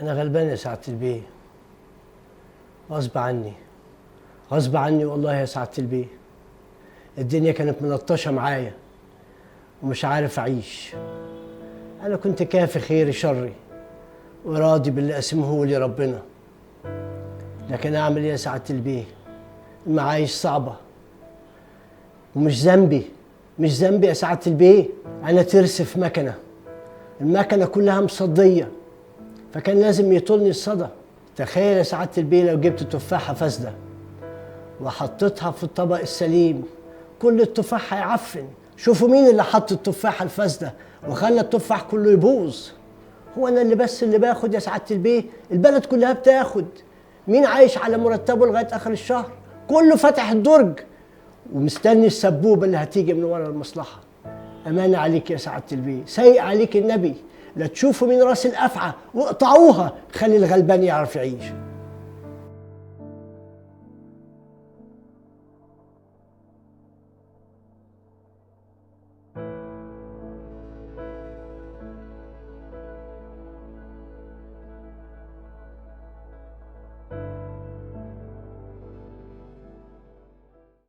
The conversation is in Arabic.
أنا غلبان يا سعادة البيه، غصب عني، غصب عني والله يا سعادة البيه. الدنيا كانت ملطشة معايا ومش عارف أعيش. أنا كنت كافي خيري شري وراضي باللي قسمه لي ربنا، لكن أعمل إيه يا سعادة البيه؟ المعايش صعبة ومش ذنبي، مش ذنبي يا سعادة البيه. أنا ترس في مكنة، المكنة كلها مصدية، فكان لازم يطولني الصدى. تخيل يا سعادة البيه لو جبت تفاحة فاسدة وحطيتها في الطبق السليم، كل التفاح هيعفن. شوفوا مين اللي حط التفاحة الفاسدة وخلى التفاح كله يبوظ. هو أنا اللي بس اللي باخد يا سعادة البيه؟ البلد كلها بتاخد. مين عايش على مرتبه لغاية آخر الشهر؟ كله فاتح الدرج ومستني السبوبة اللي هتيجي من ورا المصلحة. أمانة عليك يا سعادة البيه، سيء عليك النبي، لا تشوفوا من راس الأفعى واقطعوها، خلي الغلبان يعرف يعيش.